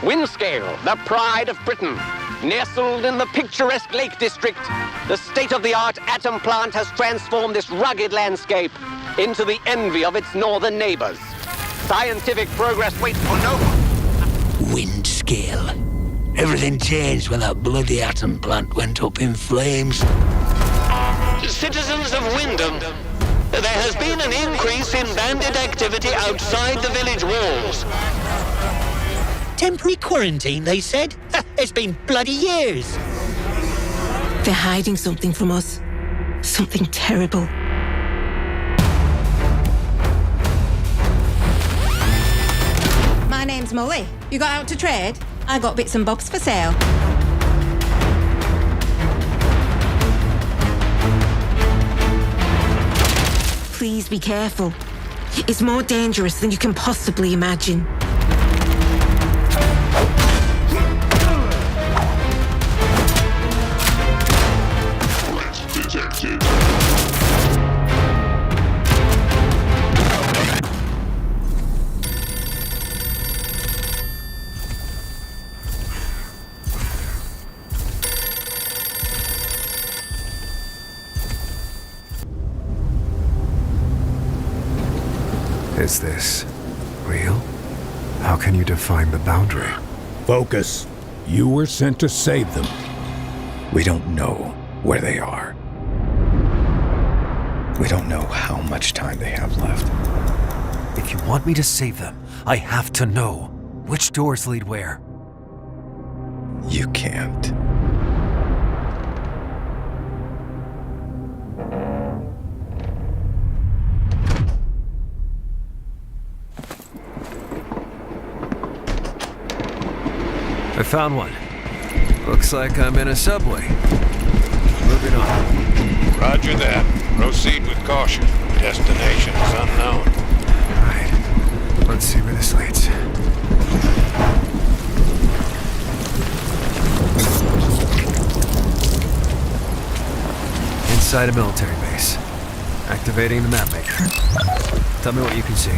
Windscale, the pride of Britain. Nestled in the picturesque Lake District, the state-of-the-art atom plant has transformed this rugged landscape into the envy of its northern neighbors. Scientific progress waits for no one. Windscale. Everything changed when that bloody atom plant went up in flames. Citizens of Wyndham, there has been an increase in bandit activity outside the village walls. Temporary quarantine, they said? It's been bloody years. They're hiding something from us. Something terrible. My name's Molly. You got out to trade? I got bits and bobs for sale. Please be careful. It's more dangerous than you can possibly imagine. Detected. Is this real? How can you define the boundary? Focus. You were sent to save them. We don't know where they are. We don't know how much time they have left. If you want me to save them, I have to know which doors lead where. You can't. I found one. Looks like I'm in a subway. Moving on. Roger that. Proceed with caution. Destination is unknown. Alright. Let's see where this leads. Inside a military base. Activating the map maker. Tell me what you can see.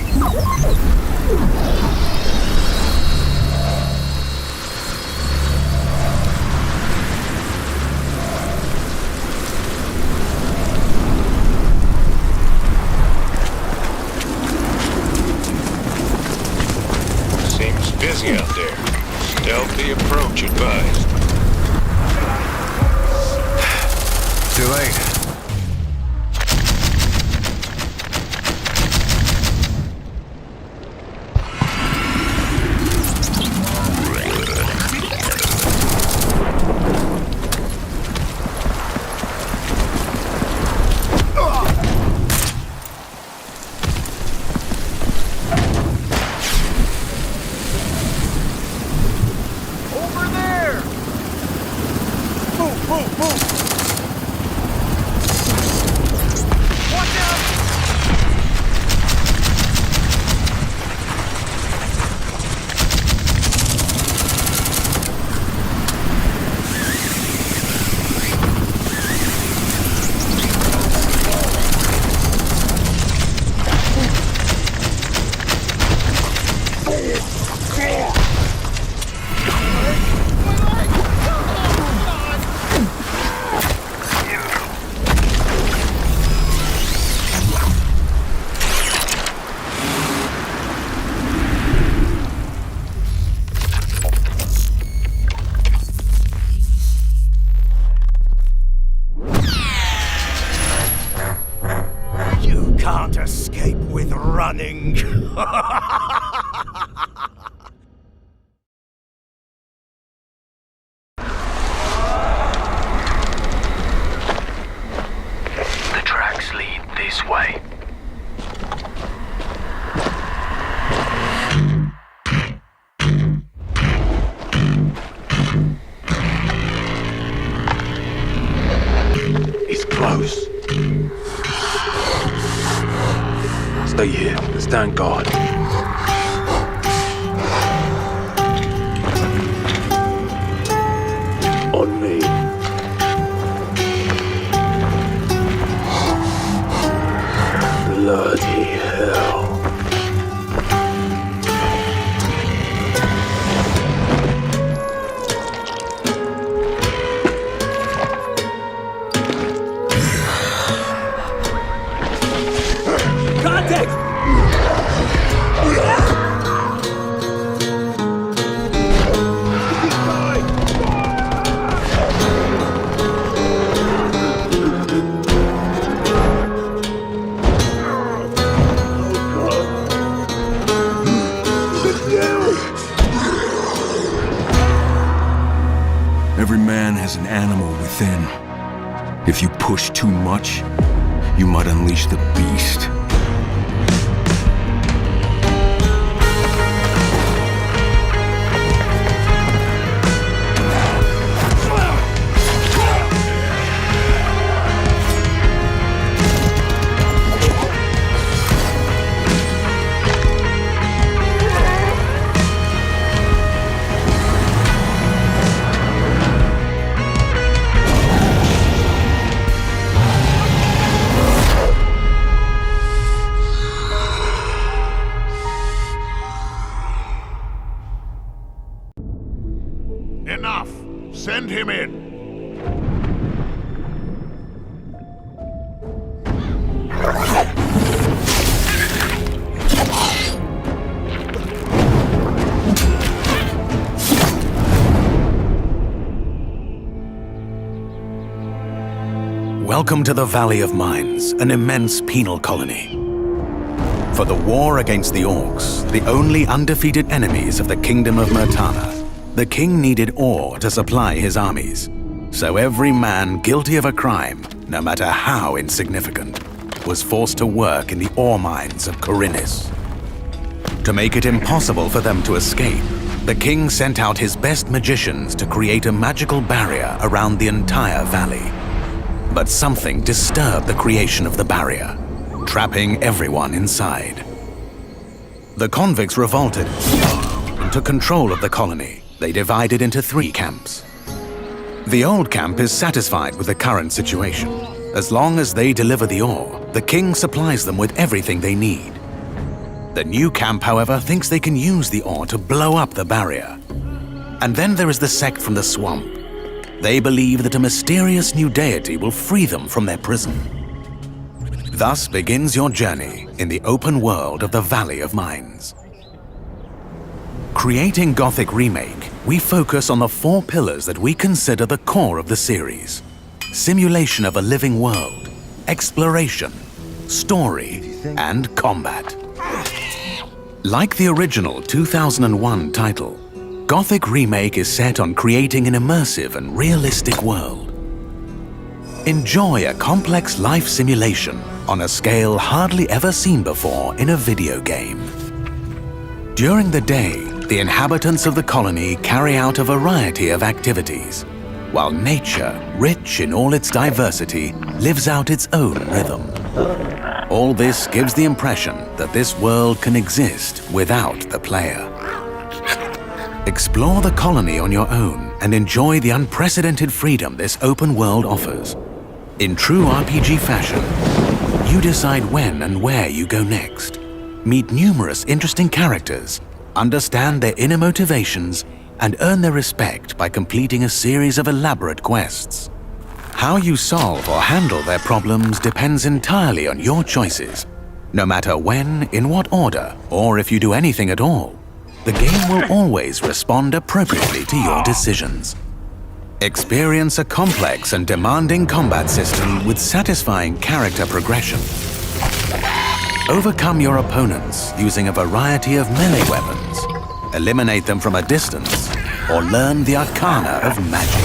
Busy out there. Stealthy approach advised. Too late. Can't escape with running. The tracks lead this way. He's close. Stay here. Stand guard. On me. Bloody hell. Every man has an animal within. If you push too much, you might unleash the beast. Enough! Send him in! Welcome to the Valley of Mines, an immense penal colony. For the war against the Orcs, the only undefeated enemies of the Kingdom of Murtana, the king needed ore to supply his armies. So every man guilty of a crime, no matter how insignificant, was forced to work in the ore mines of Khorinis. To make it impossible for them to escape, the king sent out his best magicians to create a magical barrier around the entire valley. But something disturbed the creation of the barrier, trapping everyone inside. The convicts revolted and took control of the colony. They divided into 3 camps. The old camp is satisfied with the current situation. As long as they deliver the ore, the king supplies them with everything they need. The new camp, however, thinks they can use the ore to blow up the barrier. And then there is the sect from the swamp. They believe that a mysterious new deity will free them from their prison. Thus begins your journey in the open world of the Valley of Mines. Creating Gothic Remake, we focus on the 4 pillars that we consider the core of the series: simulation of a living world, exploration, story, and combat. Like the original 2001 title, Gothic Remake is set on creating an immersive and realistic world. Enjoy a complex life simulation on a scale hardly ever seen before in a video game. During the day, the inhabitants of the colony carry out a variety of activities, while nature, rich in all its diversity, lives out its own rhythm. All this gives the impression that this world can exist without the player. Explore the colony on your own and enjoy the unprecedented freedom this open world offers. In true RPG fashion, you decide when and where you go next. Meet numerous interesting characters, understand their inner motivations, and earn their respect by completing a series of elaborate quests. How you solve or handle their problems depends entirely on your choices. No matter when, in what order, or if you do anything at all, the game will always respond appropriately to your decisions. Experience a complex and demanding combat system with satisfying character progression. Overcome your opponents using a variety of melee weapons, eliminate them from a distance, or learn the arcana of magic.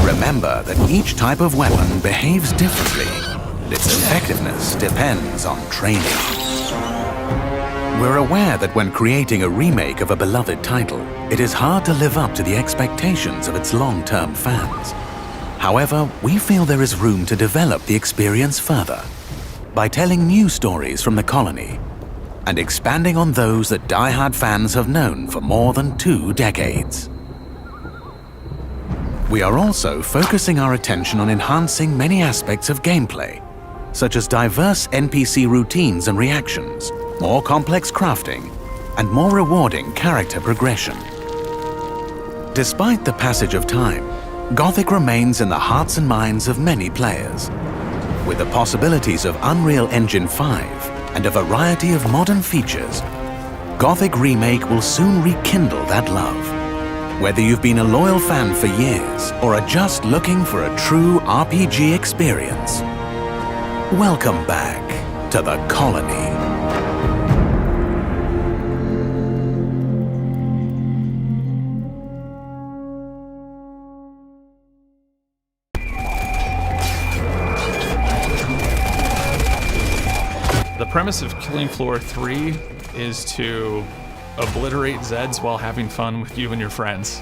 Remember that each type of weapon behaves differently, and its effectiveness depends on training. We're aware that when creating a remake of a beloved title, it is hard to live up to the expectations of its long-term fans. However, we feel there is room to develop the experience further by telling new stories from the colony and expanding on those that die-hard fans have known for more than 2 decades. We are also focusing our attention on enhancing many aspects of gameplay, such as diverse NPC routines and reactions, more complex crafting, and more rewarding character progression. Despite the passage of time, Gothic remains in the hearts and minds of many players. With the possibilities of Unreal Engine 5 and a variety of modern features, Gothic Remake will soon rekindle that love. Whether you've been a loyal fan for years or are just looking for a true RPG experience, welcome back to the Colony. premise of Killing Floor 3 is to obliterate Zeds while having fun with you and your friends.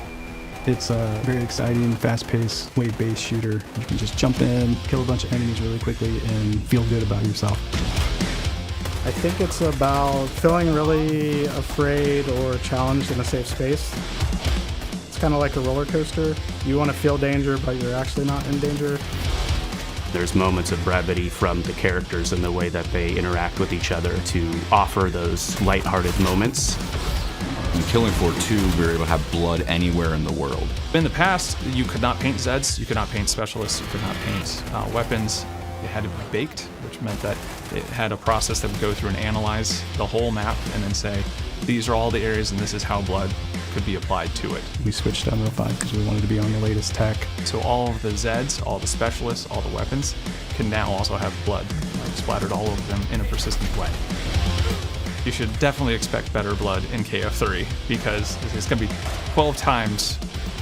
It's a very exciting, fast-paced, wave-based shooter. You can just jump in, kill a bunch of enemies really quickly, and feel good about yourself. I think it's about feeling really afraid or challenged in a safe space. It's kind of like a roller coaster. You want to feel danger, but you're actually not in danger. There's moments of brevity from the characters and the way that they interact with each other to offer those lighthearted moments. In Killing Floor 2, we were able to have blood anywhere in the world. In the past, you could not paint Zeds, you could not paint specialists, you could not paint weapons. It had to be baked, which meant that it had a process that would go through and analyze the whole map and then say, these are all the areas and this is how blood could be applied to it. We switched to Unreal 5 because we wanted to be on the latest tech. So all of the Zeds, all the specialists, all the weapons can now also have blood splattered all over them in a persistent way. You should definitely expect better blood in KF3 because it's going to be 12 times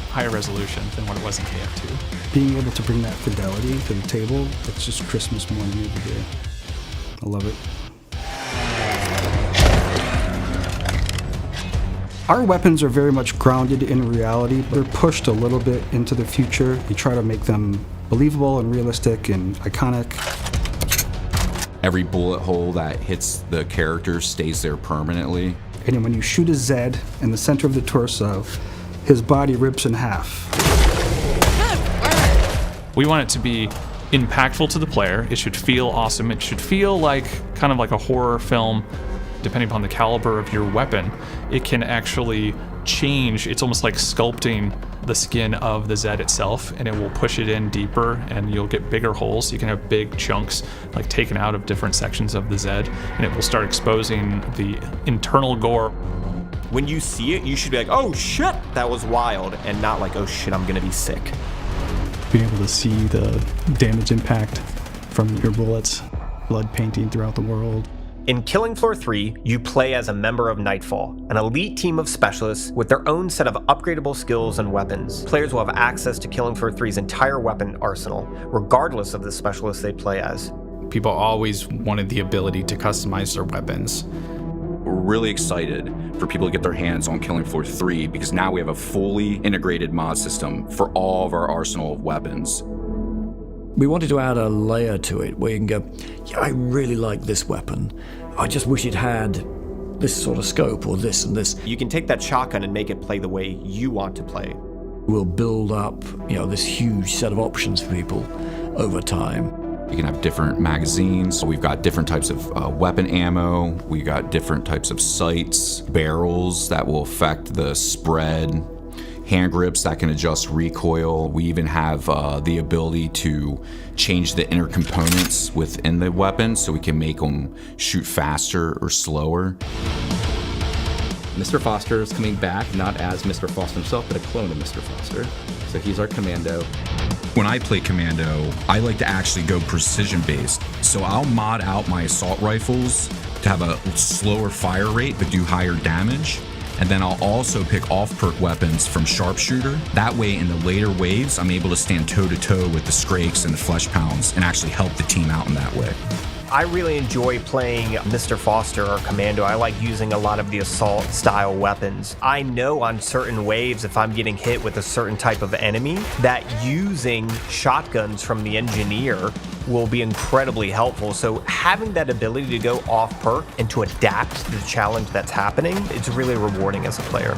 higher resolution than what it was in KF2. Being able to bring that fidelity to the table, it's just Christmas morning every day. I love it. Our weapons are very much grounded in reality. They're pushed a little bit into the future. You try to make them believable and realistic and iconic. Every bullet hole that hits the character stays there permanently. And when you shoot a Zed in the center of the torso, his body rips in half. We want it to be impactful to the player. It should feel awesome. It should feel like kind of like a horror film. Depending upon the caliber of your weapon, it can actually change. It's almost like sculpting the skin of the Zed itself, and it will push it in deeper and you'll get bigger holes. You can have big chunks like taken out of different sections of the Zed, and it will start exposing the internal gore. When you see it, you should be like, oh shit, that was wild, and not like, oh shit, I'm gonna be sick. Being able to see the damage impact from your bullets, blood painting throughout the world. In Killing Floor 3, you play as a member of Nightfall, an elite team of specialists with their own set of upgradable skills and weapons. Players will have access to Killing Floor 3's entire weapon arsenal, regardless of the specialist they play as. People always wanted the ability to customize their weapons. We're really excited for people to get their hands on Killing Floor 3 because now we have a fully integrated mod system for all of our arsenal of weapons. We wanted to add a layer to it where you can go, yeah, I really like this weapon. I just wish it had this sort of scope or this and this. You can take that shotgun and make it play the way you want to play. We'll build up, this huge set of options for people over time. You can have different magazines. We've got different types of weapon ammo. We've got different types of sights, barrels that will affect the spread, hand grips that can adjust recoil. We even have the ability to change the inner components within the weapon so we can make them shoot faster or slower. Mr. Foster is coming back, not as Mr. Foster himself, but a clone of Mr. Foster. So he's our commando. When I play commando, I like to actually go precision-based. So I'll mod out my assault rifles to have a slower fire rate but do higher damage. And then I'll also pick off-perk weapons from Sharpshooter. That way, in the later waves, I'm able to stand toe-to-toe with the Skrakes and the Flesh Pounds and actually help the team out in that way. I really enjoy playing Mr. Foster or Commando. I like using a lot of the assault-style weapons. I know on certain waves, if I'm getting hit with a certain type of enemy, that using shotguns from the Engineer will be incredibly helpful. So having that ability to go off perk and to adapt to the challenge that's happening, it's really rewarding as a player.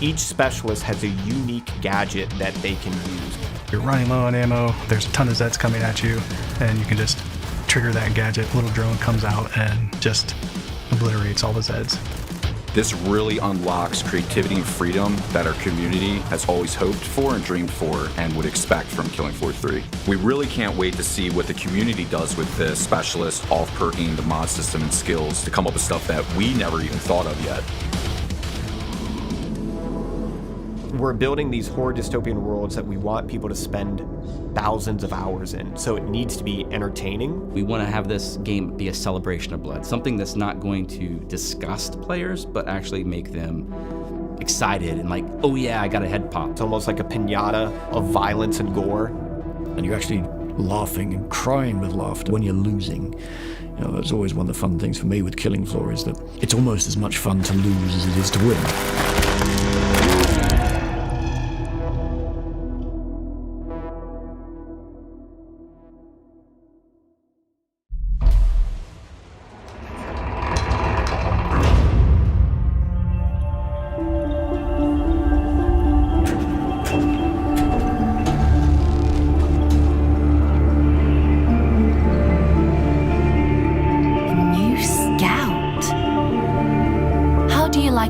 Each specialist has a unique gadget that they can use. You're running low on ammo, there's a ton of Zeds coming at you, and you can just trigger that gadget, little drone comes out and just obliterates all the Zeds. This really unlocks creativity and freedom that our community has always hoped for and dreamed for and would expect from Killing Floor 3. We really can't wait to see what the community does with the specialist, off-perking, the mod system, and skills to come up with stuff that we never even thought of yet. We're building these horror dystopian worlds that we want people to spend thousands of hours in, so it needs to be entertaining. We want to have this game be a celebration of blood, something that's not going to disgust players, but actually make them excited and like, oh yeah, I got a head pop. It's almost like a piñata of violence and gore. And you actually laughing and crying with laughter when you're losing. You know, that's always one of the fun things for me with Killing Floor, is that it's almost as much fun to lose as it is to win.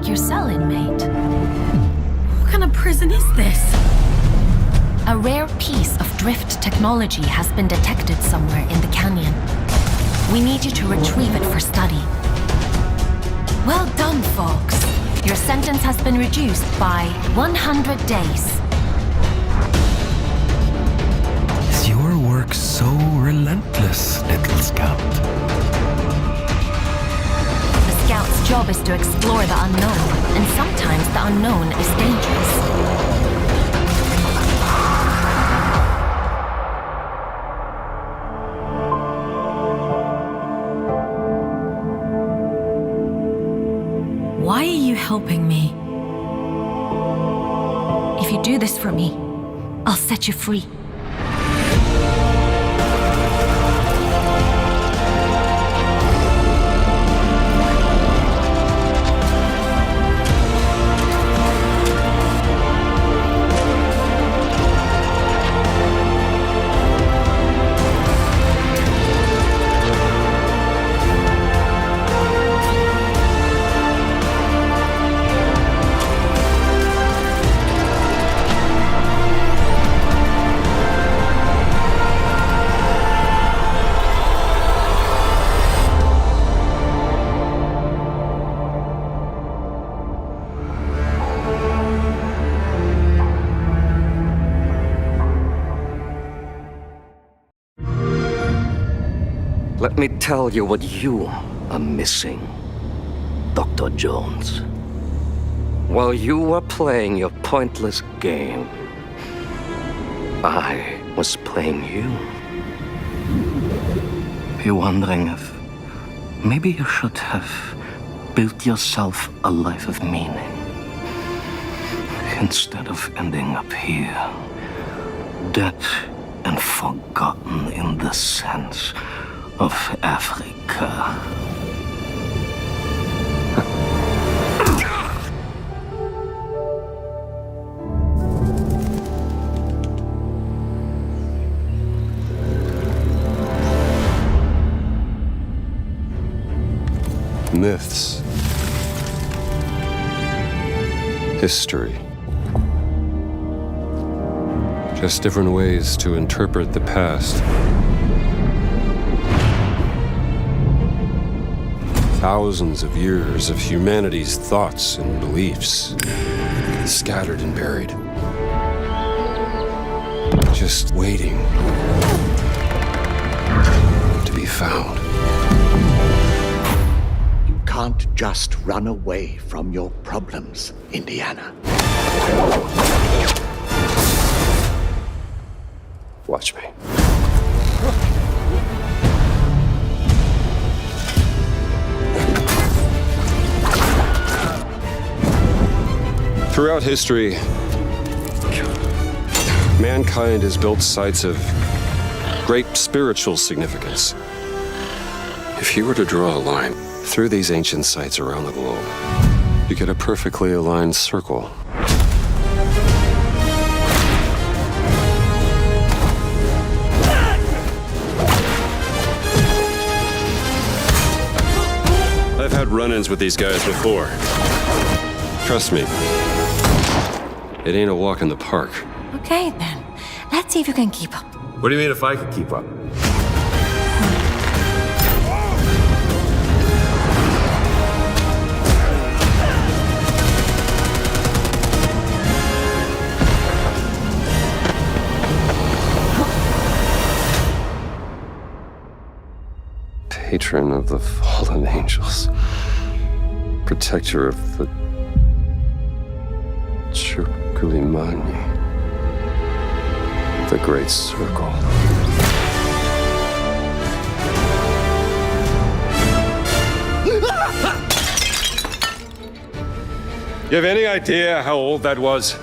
Your cell inmate. What kind of prison is this? A rare piece of drift technology has been detected somewhere in the canyon. We need you to retrieve it for study. Well done, Fox. Your sentence has been reduced by 100 days. Is your work so relentless, little scout? Scout's job is to explore the unknown, and sometimes the unknown is dangerous. Why are you helping me? If you do this for me, I'll set you free. Let me tell you what you are missing, Dr. Jones. While you were playing your pointless game, I was playing you. You're wondering if maybe you should have built yourself a life of meaning instead of ending up here, dead and forgotten in the sense of Africa. Myths. History. Just different ways to interpret the past. Thousands of years of humanity's thoughts and beliefs, scattered and buried. Just waiting to be found. You can't just run away from your problems, Indiana. Watch me. Throughout history, mankind has built sites of great spiritual significance. If you were to draw a line through these ancient sites around the globe, you get a perfectly aligned circle. I've had run-ins with these guys before. Trust me, it ain't a walk in the park. Okay, then. Let's see if you can keep up. What do you mean if I could keep up? Patron of the fallen angels. Protector of the Chirkulimani. The Great Circle. You have any idea how old that was?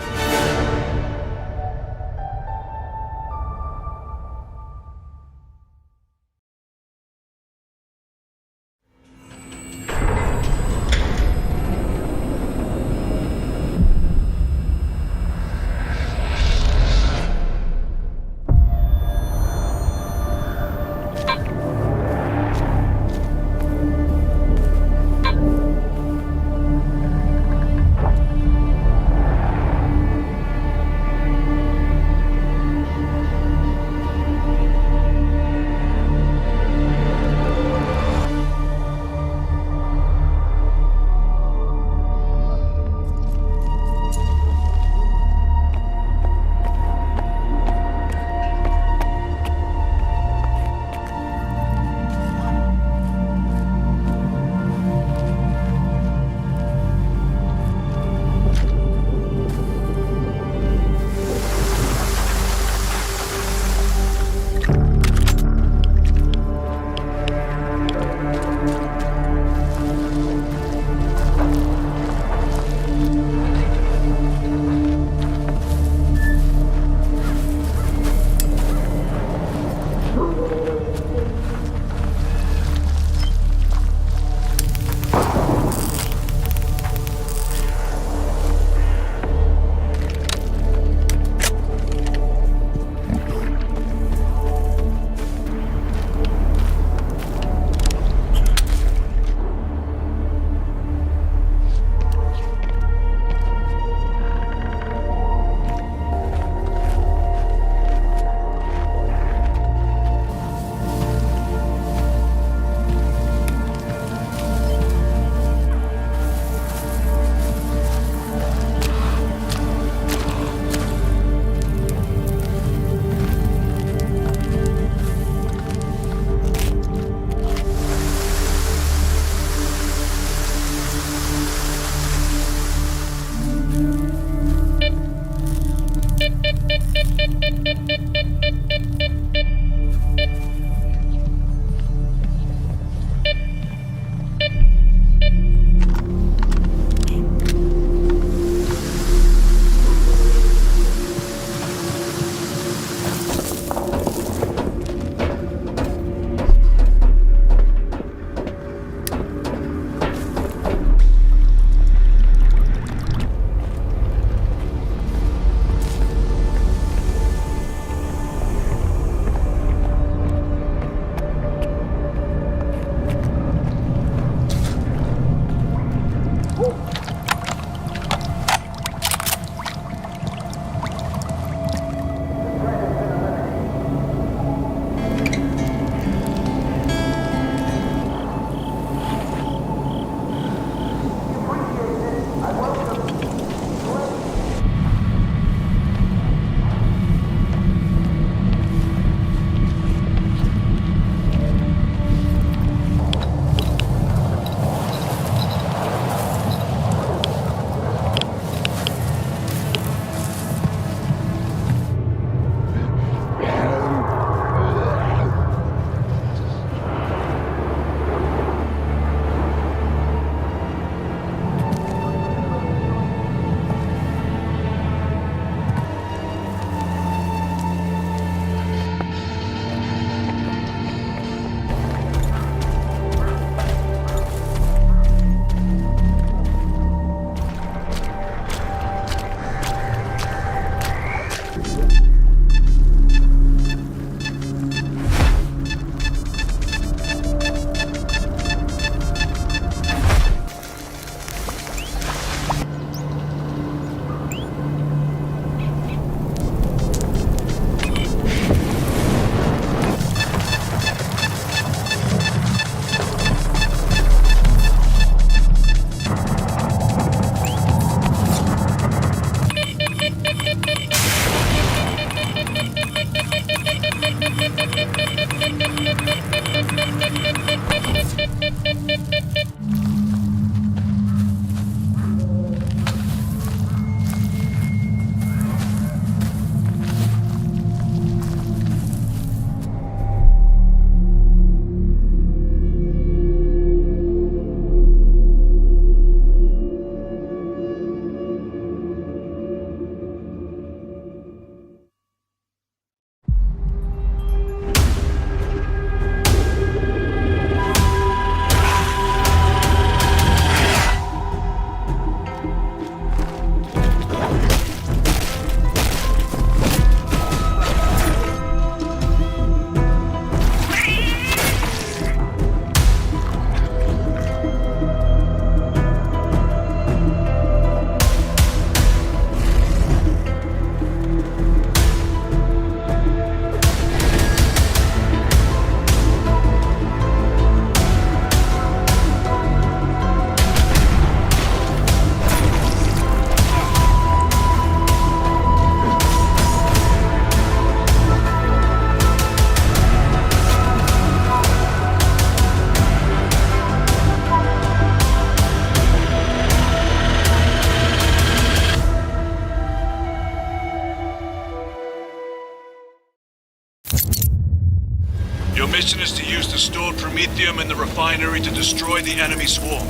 mission is to use the stored promethium in the refinery to destroy the enemy swarm.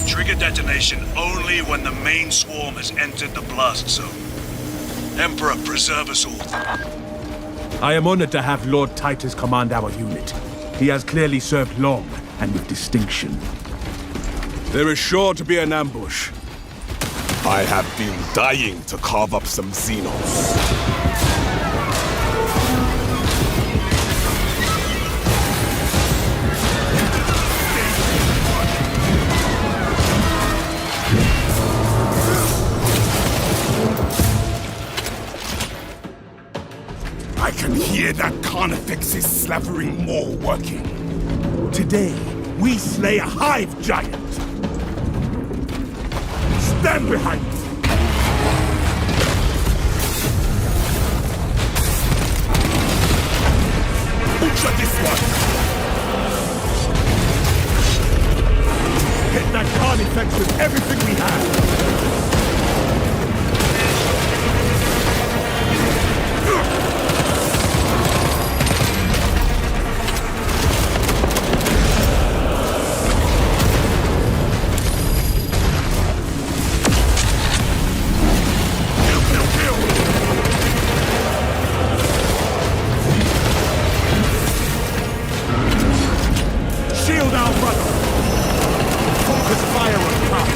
Trigger detonation only when the main swarm has entered the blast zone. Emperor, preserve us all. I am honored to have Lord Titus command our unit. He has clearly served long and with distinction. There is sure to be an ambush. I have been dying to carve up some Xenos. I can hear that Carnifex's slavering maw working. Today, we slay a hive giant. Stand behind me. Butcher this one. Hit that Carnifex with everything we have. Shield our brother! Focus fire on top!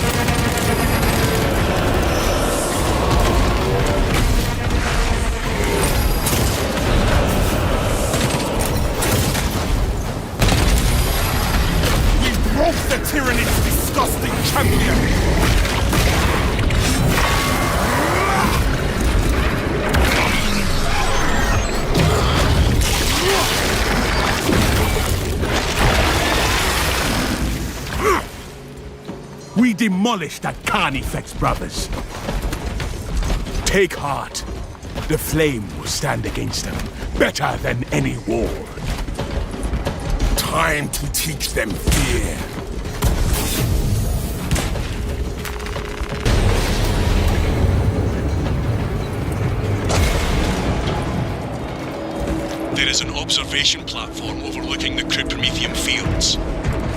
We broke the tyranny's disgusting champion! We demolished that Carnifex, brothers. Take heart. The flame will stand against them better than any war. Time to teach them fear. There is an observation platform overlooking the Promethium fields.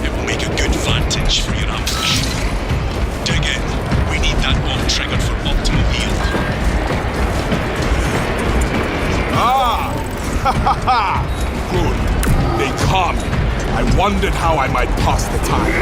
It will make a good vantage for your ambush. Dig in. We need that bomb triggered for optimal yield. Ah! Ha ha ha! Good. They come. I wondered how I might pass the time.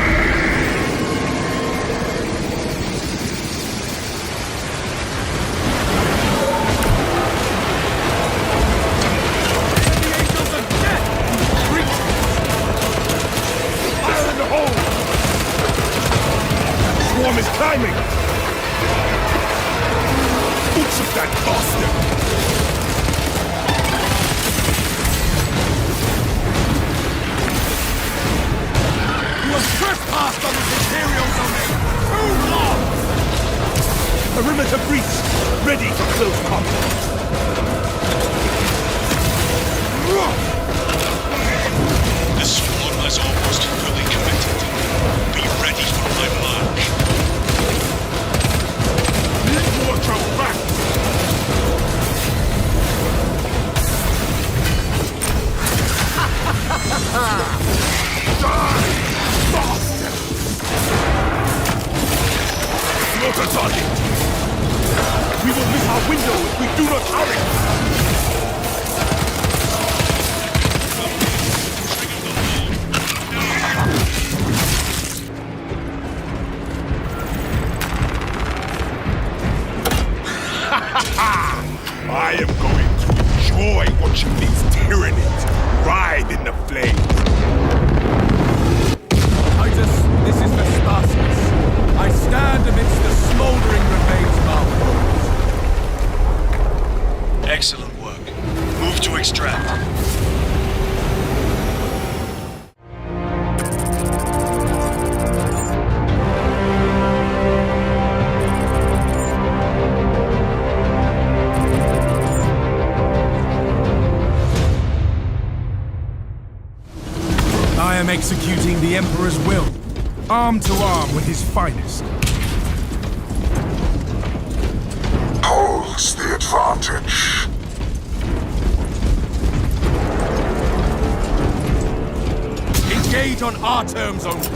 Swarm is climbing! Boots of that bastard! You have trespassed on this Imperial domain! Too long! Perimeter breach, ready for close combat. The swarm is almost fully committed. Be ready for my march. Watch our back! Die! Bastard! Slaughter target! We will miss our window if we do not hurry! I am going to enjoy watching these tyrannies ride in the flames. Titus, this is Vespasius. I stand amidst the smoldering remains of our walls. Excellent work. Move to extract. I am executing the Emperor's will, arm to arm with his finest. Holds the advantage. our terms only.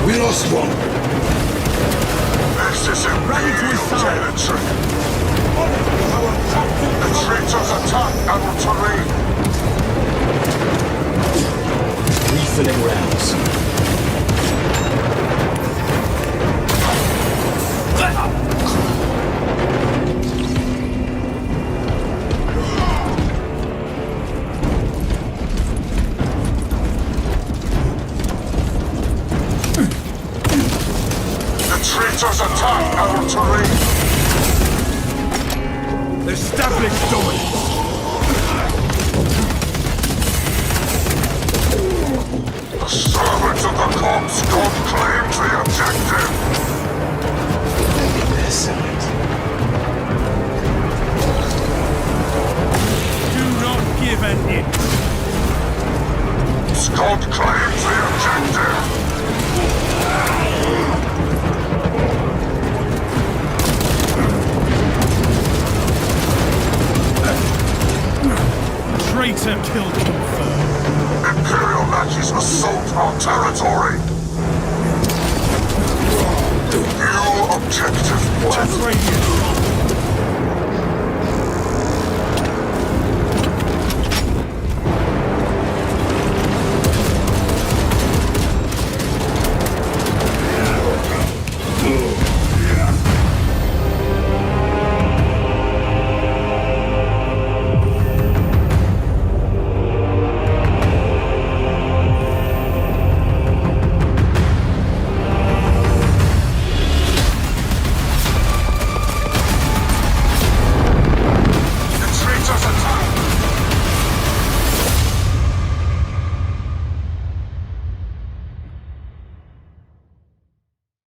We lost one. This is Imperial territory. The traitors attack our terrain. Refilling rounds. Traitors attack our terrain. Establish dominance. The servants of the corpse god claims the objective. Do not give an inch. Scott claims the objective. Traitor kill confirmed. Imperial lackey assault our territory. New objective. Radiant